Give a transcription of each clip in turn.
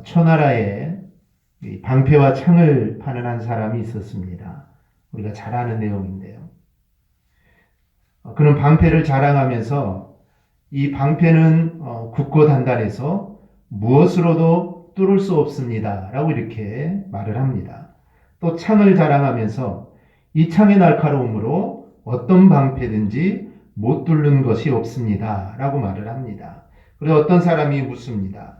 초나라에 이 방패와 창을 파는 한 사람이 있었습니다. 우리가 잘 아는 내용인데요. 그는 방패를 자랑하면서 이 방패는 굳고 단단해서 무엇으로도 뚫을 수 없습니다. 라고 이렇게 말을 합니다. 또 창을 자랑하면서 이 창의 날카로움으로 어떤 방패든지 못 뚫는 것이 없습니다. 라고 말을 합니다. 그래서 어떤 사람이 묻습니다.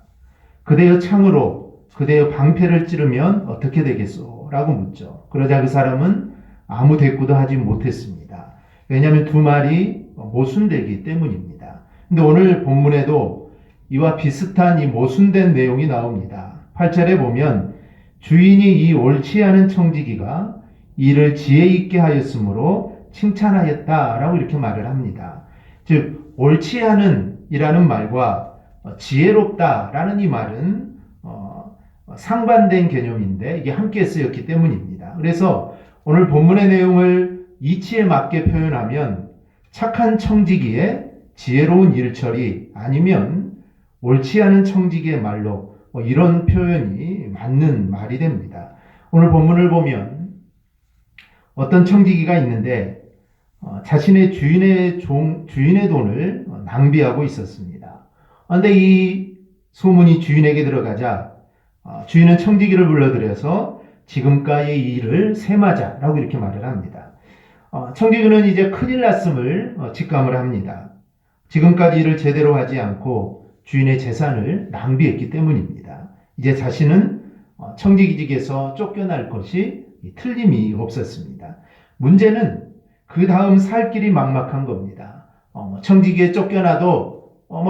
그대의 창으로 그대의 방패를 찌르면 어떻게 되겠소? 라고 묻죠. 그러자 그 사람은 아무 대꾸도 하지 못했습니다. 왜냐하면 두 말이 모순되기 때문입니다. 근데 오늘 본문에도 이와 비슷한 이 모순된 내용이 나옵니다. 8절에 보면 주인이 이 옳지 않은 청지기가 이를 지혜 있게 하였으므로 칭찬하였다라고 이렇게 말을 합니다. 즉 옳지 않은 이라는 말과 지혜롭다라는 이 말은 상반된 개념인데 이게 함께 쓰였기 때문입니다. 그래서 오늘 본문의 내용을 이치에 맞게 표현하면 착한 청지기의 지혜로운 일처리 아니면 옳지 않은 청지기의 말로 이런 표현이 맞는 말이 됩니다. 오늘 본문을 보면 어떤 청지기가 있는데 자신의 주인의 돈을 낭비하고 있었습니다. 그런데 이 소문이 주인에게 들어가자 주인은 청지기를 불러들여서 지금까지의 일을 셈하자라고 이렇게 말을 합니다. 청지기는 이제 큰일 났음을 직감을 합니다. 지금까지 일을 제대로 하지 않고 주인의 재산을 낭비했기 때문입니다. 이제 자신은 청지기직에서 쫓겨날 것이 틀림이 없었습니다. 문제는 그 다음 살 길이 막막한 겁니다. 청지기에 쫓겨나도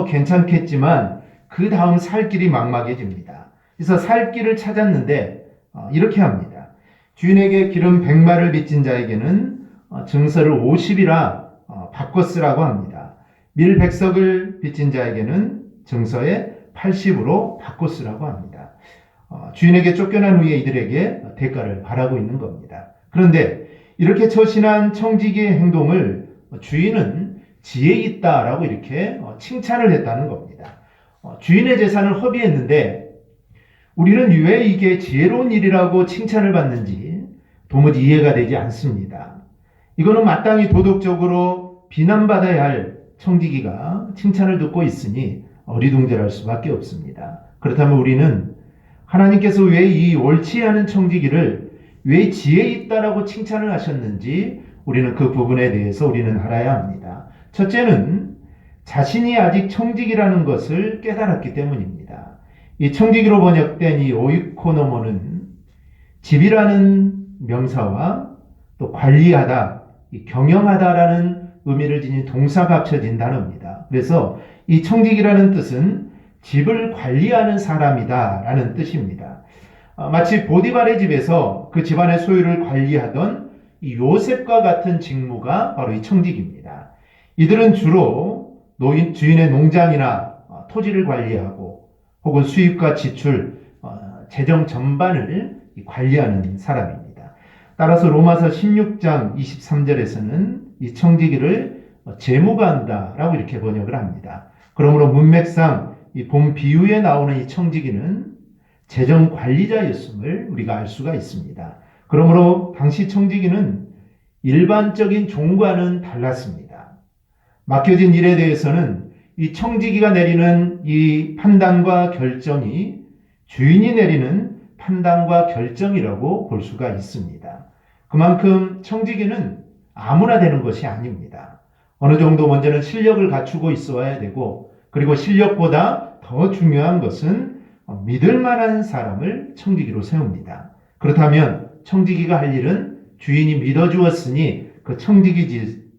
괜찮겠지만 그 다음 살 길이 막막해집니다. 그래서 살 길을 찾았는데 이렇게 합니다. 주인에게 기름 100마를 빚진 자에게는 증서를 50이라 바꿔 쓰라고 합니다. 밀 100석을 빚진 자에게는 증서에 80으로 바꿔 쓰라고 합니다. 주인에게 쫓겨난 후에 이들에게 대가를 바라고 있는 겁니다. 그런데 이렇게 처신한 청지기의 행동을 주인은 지혜 있다라고 이렇게 칭찬을 했다는 겁니다. 주인의 재산을 허비했는데 우리는 왜 이게 지혜로운 일이라고 칭찬을 받는지 도무지 이해가 되지 않습니다. 이거는 마땅히 도덕적으로 비난받아야 할 청지기가 칭찬을 듣고 있으니 어리둥절할 수밖에 없습니다. 그렇다면 우리는 하나님께서 왜 이 옳지 않은 청지기를 왜 지혜 있다라고 칭찬을 하셨는지 우리는 그 부분에 대해서 우리는 알아야 합니다. 첫째는 자신이 아직 청지기라는 것을 깨달았기 때문입니다. 이 청지기로 번역된 이 오이코노모는 집이라는 명사와 또 관리하다, 경영하다라는 의미를 지닌 동사가 합쳐진 단어입니다. 그래서 이 청지기라는 뜻은 집을 관리하는 사람이다 라는 뜻입니다. 마치 보디발의 집에서 그 집안의 소유를 관리하던 이 요셉과 같은 직무가 바로 이 청지기입니다. 이들은 주로 주인의 농장이나 토지를 관리하고 혹은 수입과 지출, 재정 전반을 관리하는 사람입니다. 따라서 로마서 16장 23절에서는 이 청지기를 재무관다라고 이렇게 번역을 합니다. 그러므로 문맥상 이 본 비유에 나오는 이 청지기는 재정 관리자였음을 우리가 알 수가 있습니다. 그러므로 당시 청지기는 일반적인 종과는 달랐습니다. 맡겨진 일에 대해서는 이 청지기가 내리는 이 판단과 결정이 주인이 내리는 판단과 결정이라고 볼 수가 있습니다. 그만큼 청지기는 아무나 되는 것이 아닙니다. 어느 정도 먼저는 실력을 갖추고 있어야 되고 그리고 실력보다 더 중요한 것은 믿을 만한 사람을 청지기로 세웁니다. 그렇다면 청지기가 할 일은 주인이 믿어주었으니 그 청지기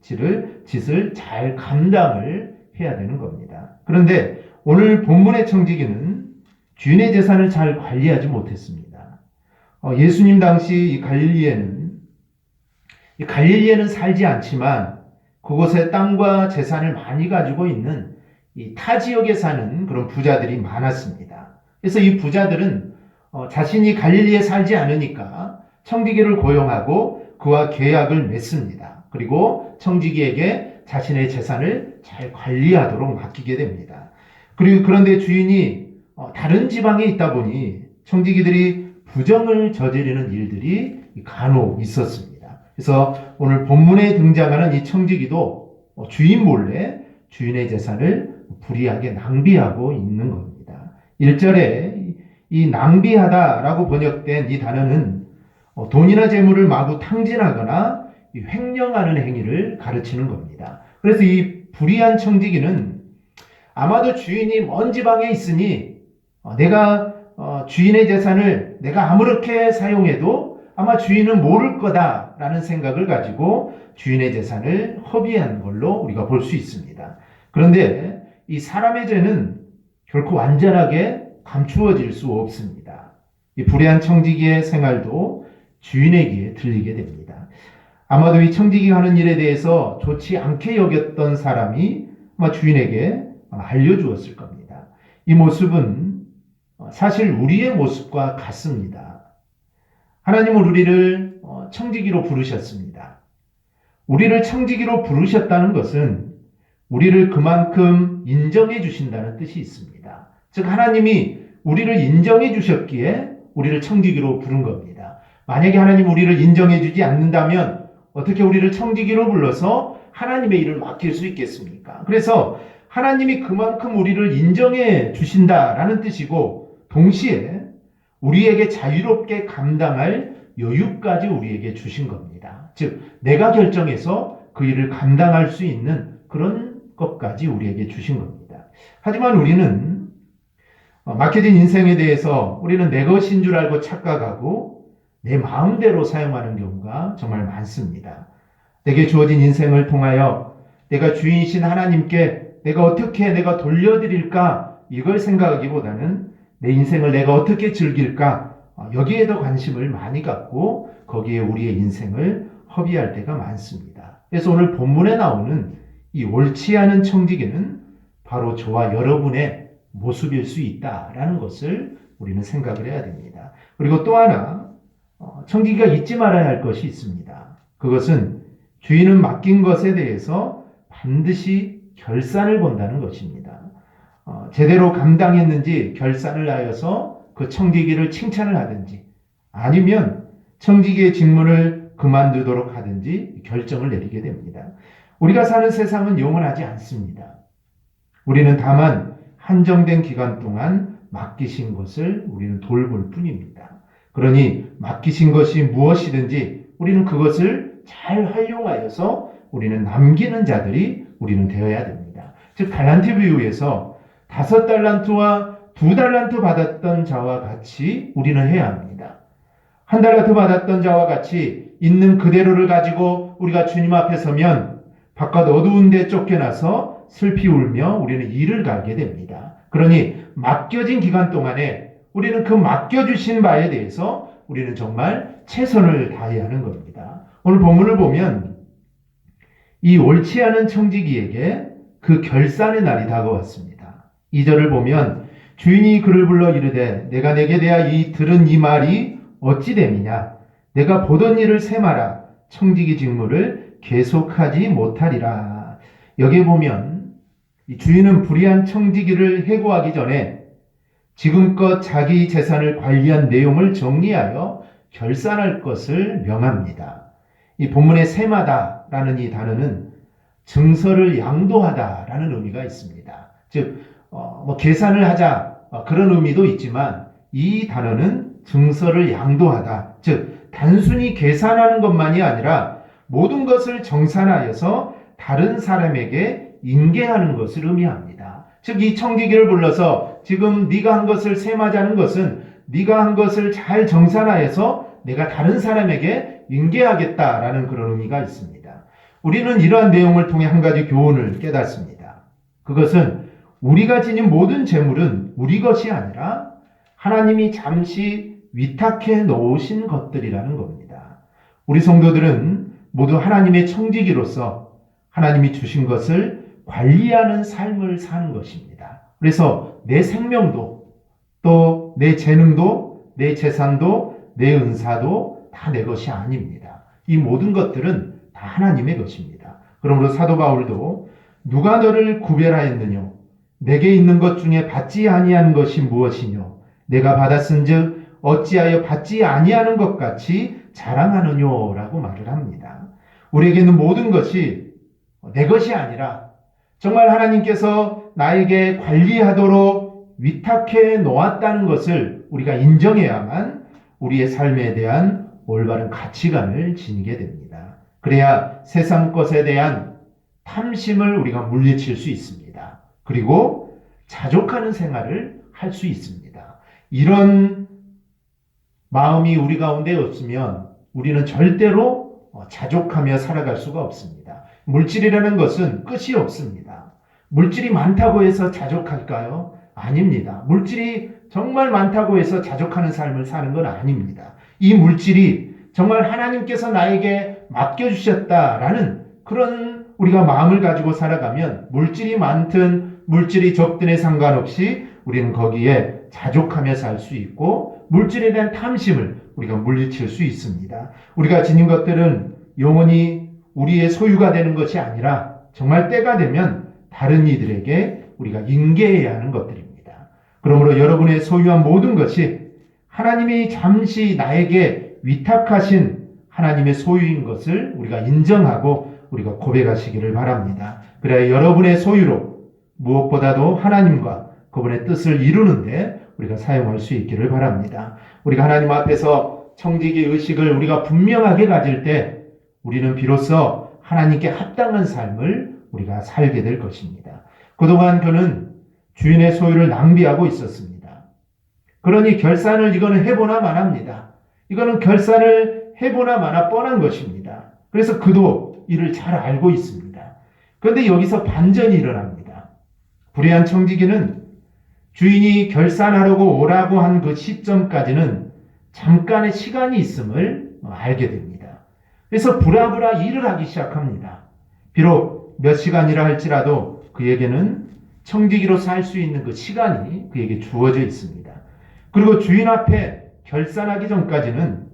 짓을 잘 감당을 해야 되는 겁니다. 그런데 오늘 본문의 청지기는 주인의 재산을 잘 관리하지 못했습니다. 예수님 당시 이 갈릴리에는 살지 않지만 그곳에 땅과 재산을 많이 가지고 있는 이 타 지역에 사는 그런 부자들이 많았습니다. 그래서 이 부자들은 자신이 갈릴리에 살지 않으니까 청지기를 고용하고 그와 계약을 맺습니다. 그리고 청지기에게 자신의 재산을 잘 관리하도록 맡기게 됩니다. 그런데 주인이 다른 지방에 있다 보니 청지기들이 부정을 저지르는 일들이 간혹 있었습니다. 그래서 오늘 본문에 등장하는 이 청지기도 주인 몰래 주인의 재산을 불이하게 낭비하고 있는 겁니다. 1절에 이 낭비하다라고 번역된 이 단어는 돈이나 재물을 마구 탕진하거나 횡령하는 행위를 가르치는 겁니다. 그래서 이 불의한 청지기는 아마도 주인이 먼 지방에 있으니 내가 주인의 재산을 내가 아무렇게 사용해도 아마 주인은 모를 거다라는 생각을 가지고 주인의 재산을 허비한 걸로 우리가 볼 수 있습니다. 그런데 이 사람의 죄는 결코 완전하게 감추어질 수 없습니다. 이 불의한 청지기의 생활도 주인의 귀에 들리게 됩니다. 아마도 이 청지기가 하는 일에 대해서 좋지 않게 여겼던 사람이 아마 주인에게 알려주었을 겁니다. 이 모습은 사실 우리의 모습과 같습니다. 하나님은 우리를 청지기로 부르셨습니다. 우리를 청지기로 부르셨다는 것은 우리를 그만큼 인정해 주신다는 뜻이 있습니다. 즉 하나님이 우리를 인정해 주셨기에 우리를 청지기로 부른 겁니다. 만약에 하나님 우리를 인정해 주지 않는다면 어떻게 우리를 청지기로 불러서 하나님의 일을 맡길 수 있겠습니까? 그래서 하나님이 그만큼 우리를 인정해 주신다라는 뜻이고 동시에 우리에게 자유롭게 감당할 여유까지 우리에게 주신 겁니다. 즉 내가 결정해서 그 일을 감당할 수 있는 그런 것까지 우리에게 주신 겁니다. 하지만 우리는 맡겨진 인생에 대해서 우리는 내 것인 줄 알고 착각하고 내 마음대로 사용하는 경우가 정말 많습니다. 내게 주어진 인생을 통하여 내가 주인이신 하나님께 내가 돌려드릴까 이걸 생각하기보다는 내 인생을 내가 어떻게 즐길까 여기에 더 관심을 많이 갖고 거기에 우리의 인생을 허비할 때가 많습니다. 그래서 오늘 본문에 나오는 이 옳지 않은 청지기는 바로 저와 여러분의 모습일 수 있다라는 것을 우리는 생각을 해야 됩니다. 그리고 또 하나 청지기가 잊지 말아야 할 것이 있습니다. 그것은 주인은 맡긴 것에 대해서 반드시 결산을 본다는 것입니다. 제대로 감당했는지 결산을 하여서 그 청지기를 칭찬을 하든지 아니면 청지기의 직무를 그만두도록 하든지 결정을 내리게 됩니다. 우리가 사는 세상은 영원하지 않습니다. 우리는 다만 한정된 기간 동안 맡기신 것을 우리는 돌볼 뿐입니다. 그러니 맡기신 것이 무엇이든지 우리는 그것을 잘 활용하여서 우리는 남기는 자들이 우리는 되어야 됩니다. 즉 달란트 비유에서 5달란트와 2달란트 받았던 자와 같이 우리는 해야 합니다. 1달란트 받았던 자와 같이 있는 그대로를 가지고 우리가 주님 앞에 서면 바깥 어두운 데 쫓겨나서 슬피 울며 우리는 일을 가게 됩니다. 그러니 맡겨진 기간 동안에 우리는 그 맡겨주신 바에 대해서 우리는 정말 최선을 다해야 하는 겁니다. 오늘 본문을 보면 이 옳지 않은 청지기에게 그 결산의 날이 다가왔습니다. 2절을 보면 주인이 그를 불러 이르되 내가 내게 대하여 들은 이 말이 어찌 됨이냐 내가 보던 일을 세마라 청지기 직무를 계속하지 못하리라. 여기에 보면 이 주인은 불의한 청지기를 해고하기 전에 지금껏 자기 재산을 관리한 내용을 정리하여 결산할 것을 명합니다. 이 본문의 세마다라는 이 단어는 증서를 양도하다라는 의미가 있습니다. 즉 계산을 하자 그런 의미도 있지만 이 단어는 증서를 양도하다. 즉 단순히 계산하는 것만이 아니라 모든 것을 정산하여서 다른 사람에게 인계하는 것을 의미합니다. 즉 이 청지기를 불러서 지금 네가 한 것을 세마자는 것은 네가 한 것을 잘 정산하여서 내가 다른 사람에게 인계하겠다라는 그런 의미가 있습니다. 우리는 이러한 내용을 통해 한 가지 교훈을 깨닫습니다. 그것은 우리가 지닌 모든 재물은 우리 것이 아니라 하나님이 잠시 위탁해 놓으신 것들이라는 겁니다. 우리 성도들은 모두 하나님의 청지기로서 하나님이 주신 것을 관리하는 삶을 사는 것입니다. 그래서 내 생명도 또 내 재능도 내 재산도 내 은사도 다 내 것이 아닙니다. 이 모든 것들은 다 하나님의 것입니다. 그러므로 사도 바울도 누가 너를 구별하였느냐 내게 있는 것 중에 받지 아니한 것이 무엇이뇨? 내가 받았은즉 어찌하여 받지 아니하는 것 같이 자랑하느뇨? 라고 말을 합니다. 우리에게 있는 모든 것이 내 것이 아니라 정말 하나님께서 나에게 관리하도록 위탁해 놓았다는 것을 우리가 인정해야만 우리의 삶에 대한 올바른 가치관을 지니게 됩니다. 그래야 세상 것에 대한 탐심을 우리가 물리칠 수 있습니다. 그리고 자족하는 생활을 할 수 있습니다. 이런 마음이 우리 가운데 없으면 우리는 절대로 자족하며 살아갈 수가 없습니다. 물질이라는 것은 끝이 없습니다. 물질이 많다고 해서 자족할까요? 아닙니다. 물질이 정말 많다고 해서 자족하는 삶을 사는 건 아닙니다. 이 물질이 정말 하나님께서 나에게 맡겨주셨다라는 그런 우리가 마음을 가지고 살아가면 물질이 많든 물질이 적든에 상관없이 우리는 거기에 자족하며 살 수 있고 물질에 대한 탐심을 우리가 물리칠 수 있습니다. 우리가 지닌 것들은 영원히 우리의 소유가 되는 것이 아니라 정말 때가 되면 다른 이들에게 우리가 인계해야 하는 것들입니다. 그러므로 여러분의 소유한 모든 것이 하나님이 잠시 나에게 위탁하신 하나님의 소유인 것을 우리가 인정하고 우리가 고백하시기를 바랍니다. 그래야 여러분의 소유로 무엇보다도 하나님과 그분의 뜻을 이루는데 우리가 사용할 수 있기를 바랍니다. 우리가 하나님 앞에서 청지기 의식을 우리가 분명하게 가질 때 우리는 비로소 하나님께 합당한 삶을 우리가 살게 될 것입니다. 그동안 그는 주인의 소유를 낭비하고 있었습니다. 그러니 결산을 이거는 해보나 마나입니다. 이거는 결산을 해보나 마나 뻔한 것입니다. 그래서 그도 이를 잘 알고 있습니다. 그런데 여기서 반전이 일어납니다. 불의한 청지기는 주인이 결산하려고 오라고 한 그 시점까지는 잠깐의 시간이 있음을 알게 됩니다. 그래서 부랴부랴 일을 하기 시작합니다. 비록 몇 시간이라 할지라도 그에게는 청지기로서 할 수 있는 그 시간이 그에게 주어져 있습니다. 그리고 주인 앞에 결산하기 전까지는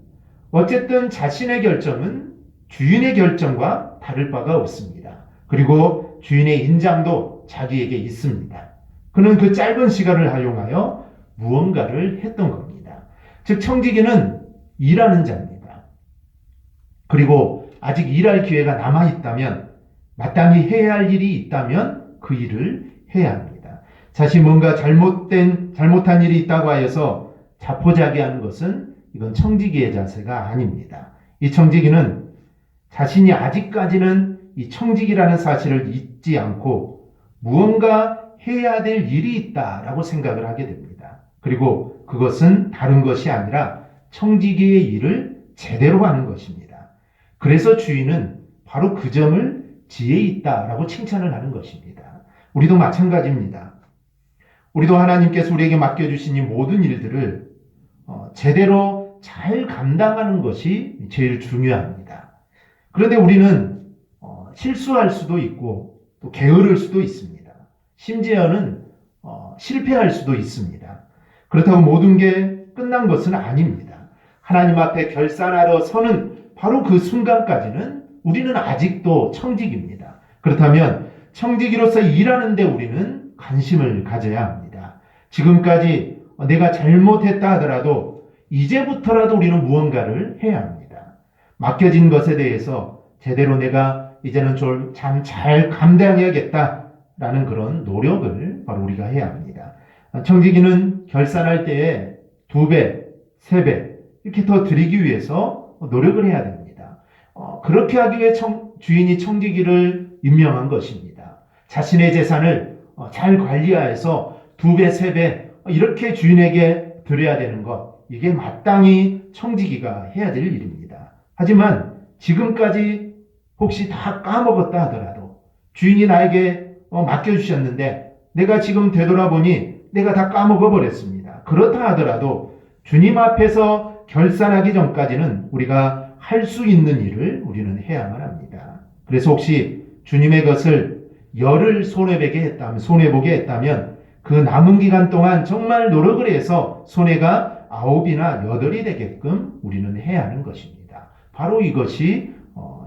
어쨌든 자신의 결정은 주인의 결정과 다를 바가 없습니다. 그리고 주인의 인장도 자기에게 있습니다. 그는 그 짧은 시간을 활용하여 무언가를 했던 겁니다. 즉 청지기는 일하는 자입니다. 그리고 아직 일할 기회가 남아있다면 마땅히 해야 할 일이 있다면 그 일을 해야 합니다. 자신이 뭔가 잘못한 일이 있다고 하여서 자포자기하는 것은 이건 청지기의 자세가 아닙니다. 이 청지기는 자신이 아직까지는 이 청지기라는 사실을 잊지 않고 무언가 해야 될 일이 있다라고 생각을 하게 됩니다. 그리고 그것은 다른 것이 아니라 청지기의 일을 제대로 하는 것입니다. 그래서 주인은 바로 그 점을 지혜 있다라고 칭찬을 하는 것입니다. 우리도 마찬가지입니다. 우리도 하나님께서 우리에게 맡겨주신 이 모든 일들을 제대로 잘 감당하는 것이 제일 중요합니다. 그런데 우리는 실수할 수도 있고 또 게으를 수도 있습니다. 심지어는 실패할 수도 있습니다. 그렇다고 모든 게 끝난 것은 아닙니다. 하나님 앞에 결산하러 서는 바로 그 순간까지는 우리는 아직도 청지기입니다. 그렇다면 청지기로서 일하는데 우리는 관심을 가져야 합니다. 지금까지 내가 잘못했다 하더라도 이제부터라도 우리는 무언가를 해야 합니다. 맡겨진 것에 대해서 제대로 내가 이제는 좀 잘 감당해야겠다라는 그런 노력을 바로 우리가 해야 합니다. 청지기는 결산할 때에 2배, 3배 이렇게 더 드리기 위해서 노력을 해야 됩니다. 그렇게 하기 위해 주인이 청지기를 임명한 것입니다. 자신의 재산을 잘 관리하여서 2배, 3배 이렇게 주인에게 드려야 되는 것, 이게 마땅히 청지기가 해야 될 일입니다. 하지만 지금까지 혹시 다 까먹었다 하더라도 주인이 나에게 맡겨주셨는데 내가 지금 되돌아보니 내가 다 까먹어 버렸습니다. 그렇다 하더라도 주님 앞에서 결산하기 전까지는 우리가 할 수 있는 일을 우리는 해야만 합니다. 그래서 혹시 주님의 것을 열흘 손해보게 했다면 그 남은 기간 동안 정말 노력을 해서 손해가 9이나 8이 되게끔 우리는 해야 하는 것입니다. 바로 이것이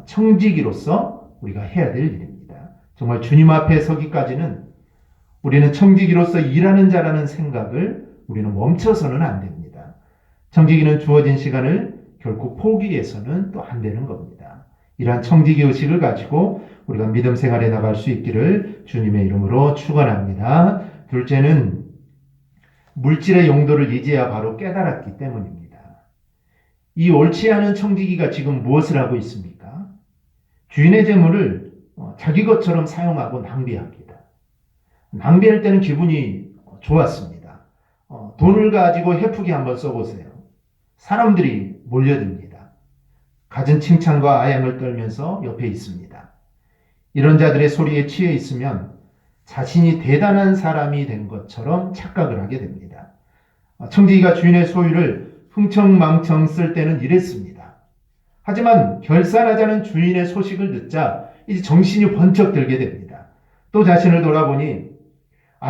청지기로서 우리가 해야 될 일입니다. 정말 주님 앞에 서기까지는 우리는 청지기로서 일하는 자라는 생각을 우리는 멈춰서는 안 됩니다. 청지기는 주어진 시간을 결코 포기해서는 또 안 되는 겁니다. 이러한 청지기 의식을 가지고 우리가 믿음 생활에 나갈 수 있기를 주님의 이름으로 축원합니다. 둘째는 물질의 용도를 이제야 바로 깨달았기 때문입니다. 이 옳지 않은 청지기가 지금 무엇을 하고 있습니까? 주인의 재물을 자기 것처럼 사용하고 낭비합니다. 낭비할 때는 기분이 좋았습니다. 돈을 가지고 헤프게 한번 써보세요. 사람들이 몰려듭니다. 갖은 칭찬과 아양을 떨면서 옆에 있습니다. 이런 자들의 소리에 취해 있으면 자신이 대단한 사람이 된 것처럼 착각을 하게 됩니다. 청지기가 주인의 소유를 흥청망청 쓸 때는 이랬습니다. 하지만 결산하자는 주인의 소식을 듣자 이제 정신이 번쩍 들게 됩니다. 또 자신을 돌아보니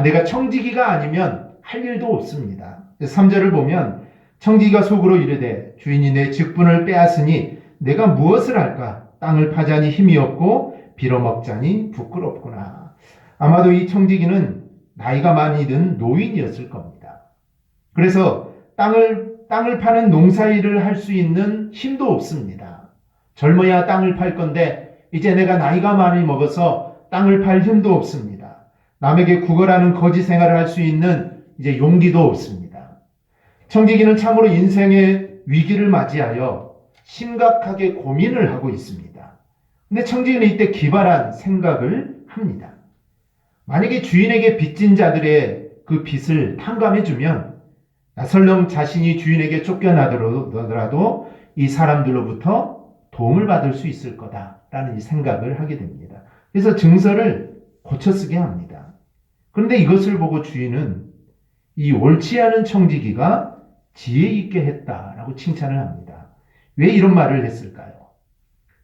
내가 청지기가 아니면 할 일도 없습니다. 3절을 보면 청지기가 속으로 이르되 주인이 내 직분을 빼앗으니 내가 무엇을 할까? 땅을 파자니 힘이 없고 빌어먹자니 부끄럽구나. 아마도 이 청지기는 나이가 많이 든 노인이었을 겁니다. 그래서 땅을 파는 농사일을 할 수 있는 힘도 없습니다. 젊어야 땅을 팔 건데 이제 내가 나이가 많이 먹어서 땅을 팔 힘도 없습니다. 남에게 구걸하는 거지 생활을 할 수 있는 이제 용기도 없습니다. 청지기는 참으로 인생의 위기를 맞이하여 심각하게 고민을 하고 있습니다. 근데 청지기는 이때 기발한 생각을 합니다. 만약에 주인에게 빚진 자들의 그 빚을 탕감해주면 설령 자신이 주인에게 쫓겨나더라도 이 사람들로부터 도움을 받을 수 있을 거다라는 이 생각을 하게 됩니다. 그래서 증서를 고쳐쓰게 합니다. 그런데 이것을 보고 주인은 이 옳지 않은 청지기가 지혜 있게 했다라고 칭찬을 합니다. 왜 이런 말을 했을까요?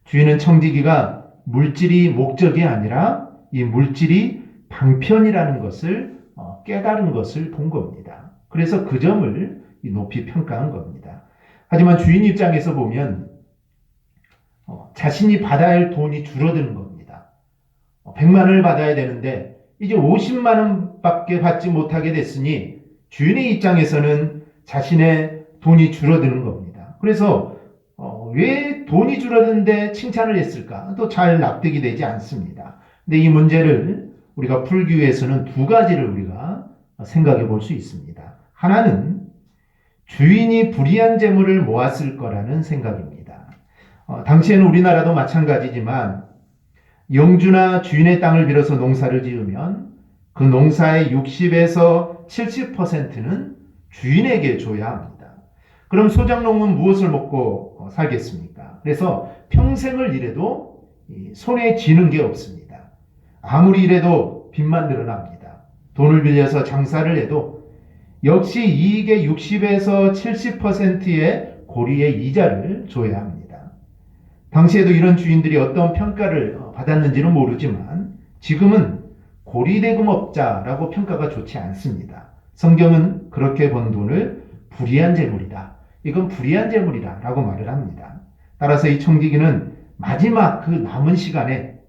주인은 청지기가 물질이 목적이 아니라 이 물질이 방편이라는 것을 깨달은 것을 본 겁니다. 그래서 그 점을 높이 평가한 겁니다. 하지만 주인 입장에서 보면 자신이 받아야 할 돈이 줄어드는 겁니다. 100만 원을 받아야 되는데 이제 50만 원밖에 받지 못하게 됐으니 주인의 입장에서는 자신의 돈이 줄어드는 겁니다. 그래서 왜 돈이 줄어드는데 칭찬을 했을까? 또 잘 납득이 되지 않습니다. 근데 이 문제를 우리가 풀기 위해서는 두 가지를 우리가 생각해 볼 수 있습니다. 하나는 주인이 불의한 재물을 모았을 거라는 생각입니다. 당시에는 우리나라도 마찬가지지만 영주나 주인의 땅을 빌어서 농사를 지으면 그 농사의 60에서 70%는 주인에게 줘야 합니다. 그럼 소작농은 무엇을 먹고 살겠습니까? 그래서 평생을 일해도 손에 쥐는 게 없습니다. 아무리 일해도 빚만 늘어납니다. 돈을 빌려서 장사를 해도 역시 이익의 60에서 70%의 고리의 이자를 줘야 합니다. 당시에도 이런 주인들이 어떤 평가를 받았는지는 모르지만 지금은 고리대금업자라고 평가가 좋지 않습니다. 성경은 그렇게 번 돈을 불의한 재물이다. 이건 불의한 재물이다 라고 말을 합니다. 따라서 이 청지기는 마지막 그 남은 시간에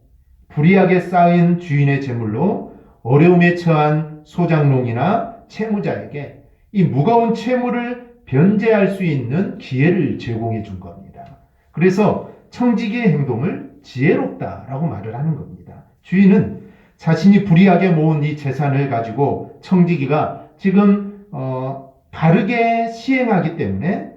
불의하게 쌓인 주인의 재물로 어려움에 처한 소작농이나 채무자에게 이 무거운 채무를 변제할 수 있는 기회를 제공해 준 겁니다. 그래서 청지기의 행동을 지혜롭다라고 말을 하는 겁니다. 주인은 자신이 불의하게 모은 이 재산을 가지고 청지기가 지금 바르게 시행하기 때문에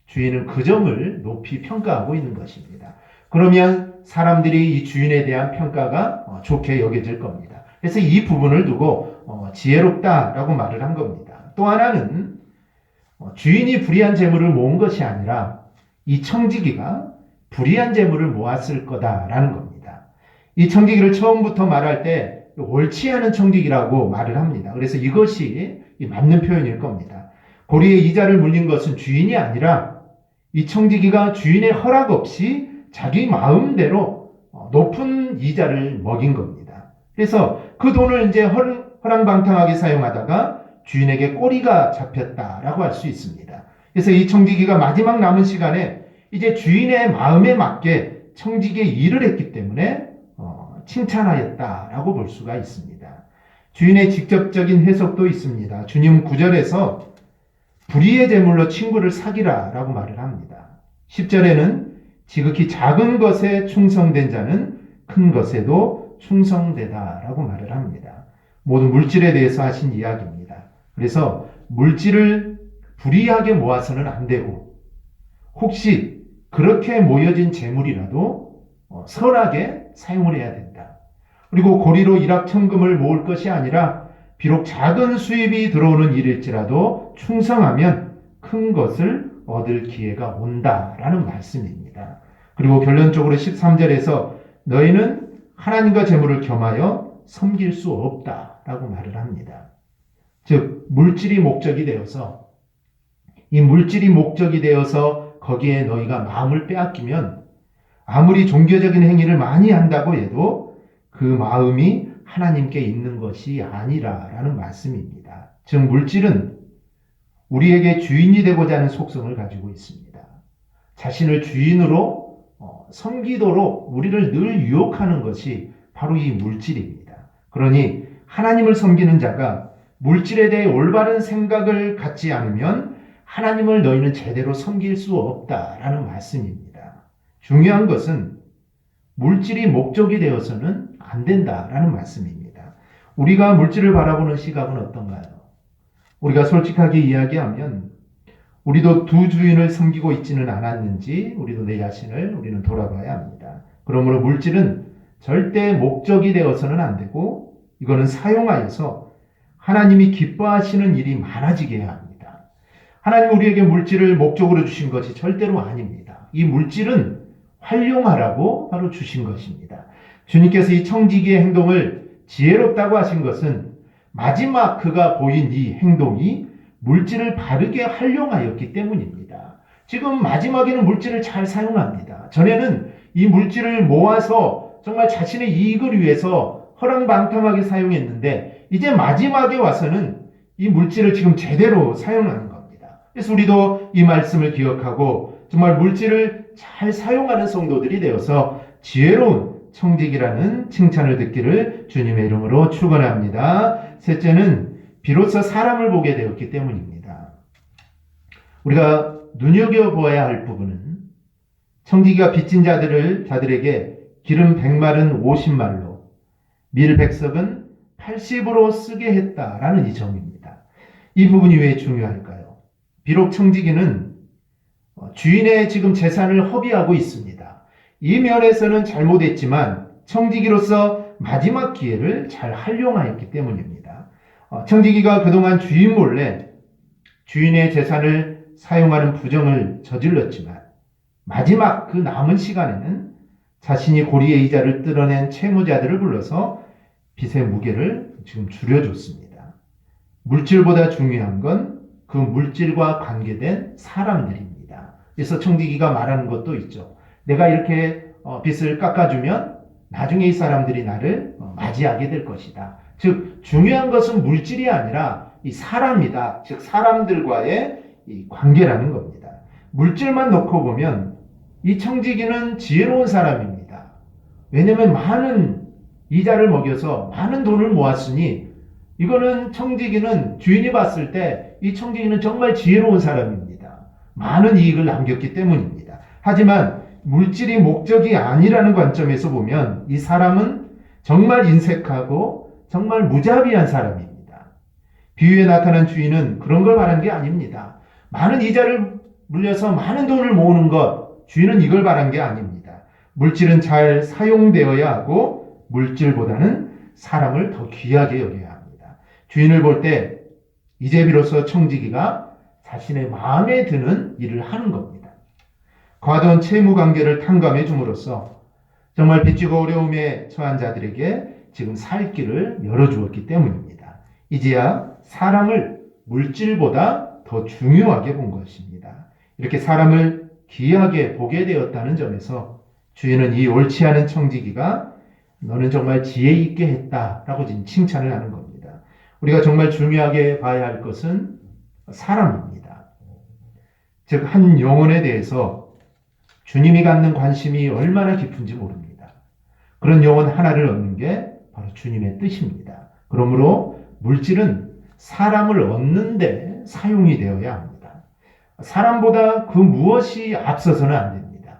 주인은 그 점을 높이 평가하고 있는 것입니다. 그러면 사람들이 이 주인에 대한 평가가 좋게 여겨질 겁니다. 그래서 이 부분을 두고 지혜롭다라고 말을 한 겁니다. 또 하나는 주인이 불의한 재물을 모은 것이 아니라 이 청지기가 불의한 재물을 모았을 거다라는 겁니다. 이 청지기를 처음부터 말할 때 옳지 않은 청지기라고 말을 합니다. 그래서 이것이 맞는 표현일 겁니다. 고리의 이자를 물린 것은 주인이 아니라 이 청지기가 주인의 허락 없이 자기 마음대로 높은 이자를 먹인 겁니다. 그래서 그 돈을 이제 허랑방탕하게 사용하다가 주인에게 꼬리가 잡혔다라고 할 수 있습니다. 그래서 이 청지기가 마지막 남은 시간에 이제 주인의 마음에 맞게 청지기의 일을 했기 때문에 칭찬하였다라고 볼 수가 있습니다. 주인의 직접적인 해석도 있습니다. 주님 9절에서 불의의 제물로 친구를 사귀라 라고 말을 합니다. 10절에는 지극히 작은 것에 충성된 자는 큰 것에도 충성되다 라고 말을 합니다. 모두 물질에 대해서 하신 이야기입니다. 그래서 물질을 불의하게 모아서는 안 되고 혹시 그렇게 모여진 재물이라도 선하게 사용을 해야 된다. 그리고 고리로 일확천금을 모을 것이 아니라 비록 작은 수입이 들어오는 일일지라도 충성하면 큰 것을 얻을 기회가 온다라는 말씀입니다. 그리고 결론적으로 13절에서 너희는 하나님과 재물을 겸하여 섬길 수 없다라고 말을 합니다. 즉 물질이 목적이 되어서 이 물질이 목적이 되어서 거기에 너희가 마음을 빼앗기면 아무리 종교적인 행위를 많이 한다고 해도 그 마음이 하나님께 있는 것이 아니라라는 말씀입니다. 즉 물질은 우리에게 주인이 되고자 하는 속성을 가지고 있습니다. 자신을 주인으로 섬기도록 우리를 늘 유혹하는 것이 바로 이 물질입니다. 그러니 하나님을 섬기는 자가 물질에 대해 올바른 생각을 갖지 않으면 하나님을 너희는 제대로 섬길 수 없다라는 말씀입니다. 중요한 것은 물질이 목적이 되어서는 안 된다라는 말씀입니다. 우리가 물질을 바라보는 시각은 어떤가요? 우리가 솔직하게 이야기하면 우리도 두 주인을 섬기고 있지는 않았는지 우리도 내 자신을 우리는 돌아봐야 합니다. 그러므로 물질은 절대 목적이 되어서는 안 되고 이거는 사용하여서 하나님이 기뻐하시는 일이 많아지게 해야 합니다. 하나님 우리에게 물질을 목적으로 주신 것이 절대로 아닙니다. 이 물질은 활용하라고 바로 주신 것입니다. 주님께서 이 청지기의 행동을 지혜롭다고 하신 것은 마지막 그가 보인 이 행동이 물질을 바르게 활용하였기 때문입니다. 지금 마지막에는 물질을 잘 사용합니다. 전에는 이 물질을 모아서 정말 자신의 이익을 위해서 허랑방탕하게 사용했는데 이제 마지막에 와서는 이 물질을 지금 제대로 사용하는 겁니다. 그래서 우리도 이 말씀을 기억하고 정말 물질을 잘 사용하는 성도들이 되어서 지혜로운 청지기라는 칭찬을 듣기를 주님의 이름으로 축원합니다. 셋째는 비로소 사람을 보게 되었기 때문입니다. 우리가 눈여겨보아야 할 부분은 청지기가 빚진 자들에게 기름 100말은 50말로 밀 100석은 80으로 쓰게 했다라는 이 점입니다. 이 부분이 왜 중요할까요? 비록 청지기는 주인의 지금 재산을 허비하고 있습니다. 이 면에서는 잘못했지만 청지기로서 마지막 기회를 잘 활용하였기 때문입니다. 청지기가 그동안 주인 몰래 주인의 재산을 사용하는 부정을 저질렀지만 마지막 그 남은 시간에는 자신이 고리의 이자를 뜯어낸 채무자들을 불러서 빚의 무게를 지금 줄여줬습니다. 물질보다 중요한 건 그 물질과 관계된 사람들입니다. 그래서 청지기가 말하는 것도 있죠. 내가 이렇게 빚을 깎아주면 나중에 이 사람들이 나를 맞이하게 될 것이다. 즉 중요한 것은 물질이 아니라 이 사람이다. 즉 사람들과의 이 관계라는 겁니다. 물질만 놓고 보면 이 청지기는 지혜로운 사람입니다. 왜냐하면 많은 이자를 먹여서 많은 돈을 모았으니 이거는 청지기는 주인이 봤을 때 이 청지기는 정말 지혜로운 사람입니다. 많은 이익을 남겼기 때문입니다. 하지만 물질이 목적이 아니라는 관점에서 보면 이 사람은 정말 인색하고 정말 무자비한 사람입니다. 비유에 나타난 주인은 그런 걸 말한 게 아닙니다. 많은 이자를 물려서 많은 돈을 모으는 것, 주인은 이걸 바란 게 아닙니다. 물질은 잘 사용되어야 하고 물질보다는 사람을 더 귀하게 여겨야 합니다. 주인을 볼 때 이제 비로소 청지기가 자신의 마음에 드는 일을 하는 겁니다. 과도한 채무 관계를 탕감해 줌으로써 정말 빚지고 어려움에 처한 자들에게 지금 살 길을 열어주었기 때문입니다. 이제야 사람을 물질보다 더 중요하게 본 것입니다. 이렇게 사람을 귀하게 보게 되었다는 점에서 주인은 이 옳지 않은 청지기가 너는 정말 지혜 있게 했다라고 지금 칭찬을 하는 겁니다. 우리가 정말 중요하게 봐야 할 것은 사람입니다. 즉 한 영혼에 대해서 주님이 갖는 관심이 얼마나 깊은지 모릅니다. 그런 영혼 하나를 얻는 게 바로 주님의 뜻입니다. 그러므로 물질은 사람을 얻는데 사용이 되어야 합니다. 사람보다 그 무엇이 앞서서는 안 됩니다.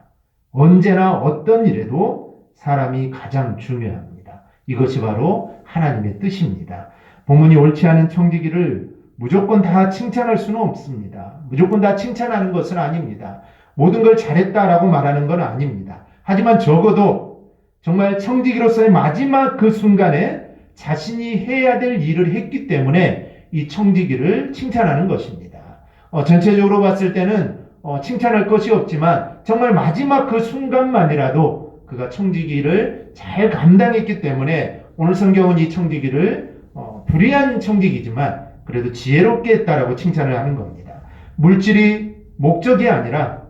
언제나 어떤 일에도 사람이 가장 중요합니다. 이것이 바로 하나님의 뜻입니다. 본문이 옳지 않은 청지기를 무조건 다 칭찬할 수는 없습니다. 무조건 다 칭찬하는 것은 아닙니다. 모든 걸 잘했다라고 말하는 건 아닙니다. 하지만 적어도 정말 청지기로서의 마지막 그 순간에 자신이 해야 될 일을 했기 때문에 이 청지기를 칭찬하는 것입니다. 전체적으로 봤을 때는 칭찬할 것이 없지만 정말 마지막 그 순간만이라도 그가 청지기를 잘 감당했기 때문에 오늘 성경은 이 청지기를 불의한 청지기지만 그래도 지혜롭게 했다라고 칭찬을 하는 겁니다. 물질이 목적이 아니라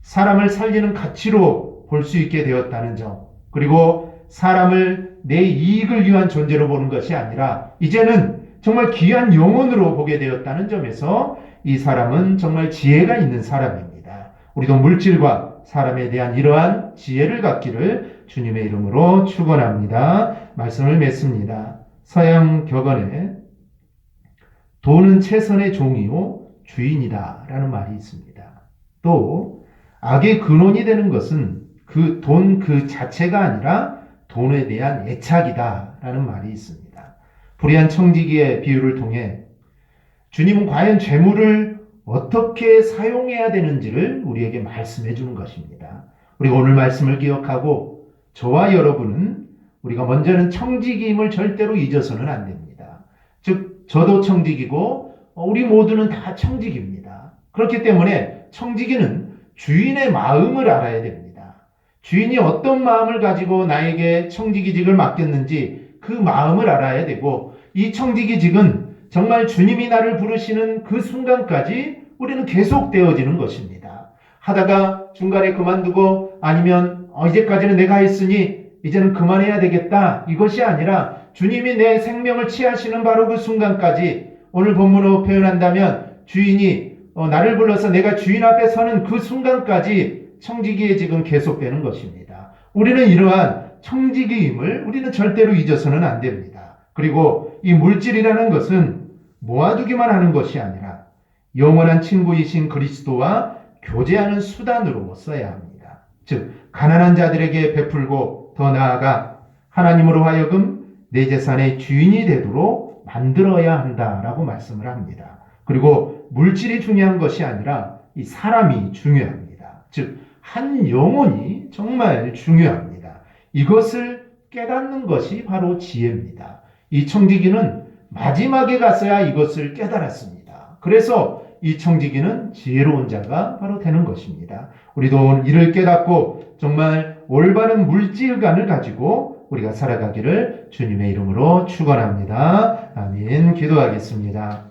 사람을 살리는 가치로 볼 수 있게 되었다는 점, 그리고 사람을 내 이익을 위한 존재로 보는 것이 아니라 이제는 정말 귀한 영혼으로 보게 되었다는 점에서 이 사람은 정말 지혜가 있는 사람입니다. 우리도 물질과 사람에 대한 이러한 지혜를 갖기를 주님의 이름으로 축원합니다. 말씀을 맺습니다. 서양 격언에 돈은 최선의 종이요 주인이다 라는 말이 있습니다. 또 악의 근원이 되는 것은 그 돈 그 자체가 아니라 돈에 대한 애착이다 라는 말이 있습니다. 불의한 청지기의 비유를 통해 주님은 과연 재물을 어떻게 사용해야 되는지를 우리에게 말씀해 주는 것입니다. 우리가 오늘 말씀을 기억하고 저와 여러분은 우리가 먼저는 청지기임을 절대로 잊어서는 안 됩니다. 즉 저도 청지기고 우리 모두는 다 청지기입니다. 그렇기 때문에 청지기는 주인의 마음을 알아야 됩니다. 주인이 어떤 마음을 가지고 나에게 청지기직을 맡겼는지 그 마음을 알아야 되고 이 청지기직은 정말 주님이 나를 부르시는 그 순간까지 우리는 계속되어지는 것입니다. 하다가 중간에 그만두고 아니면 이제까지는 내가 했으니 이제는 그만해야 되겠다. 이것이 아니라 주님이 내 생명을 취하시는 바로 그 순간까지 오늘 본문으로 표현한다면 주인이 나를 불러서 내가 주인 앞에 서는 그 순간까지 청지기의 직은 계속되는 것입니다. 우리는 이러한 청지기임을 우리는 절대로 잊어서는 안 됩니다. 그리고 이 물질이라는 것은 모아두기만 하는 것이 아니라 영원한 친구이신 그리스도와 교제하는 수단으로 써야 합니다. 즉 가난한 자들에게 베풀고 더 나아가 하나님으로 하여금 내 재산의 주인이 되도록 만들어야 한다라고 말씀을 합니다. 그리고 물질이 중요한 것이 아니라 이 사람이 중요합니다. 즉 한 영혼이 정말 중요합니다. 이것을 깨닫는 것이 바로 지혜입니다. 이 청지기는 마지막에 가서야 이것을 깨달았습니다. 그래서 이 청지기는 지혜로운 자가 바로 되는 것입니다. 우리도 이를 깨닫고 정말 올바른 물질관을 가지고 우리가 살아가기를 주님의 이름으로 축원합니다. 아멘. 기도하겠습니다.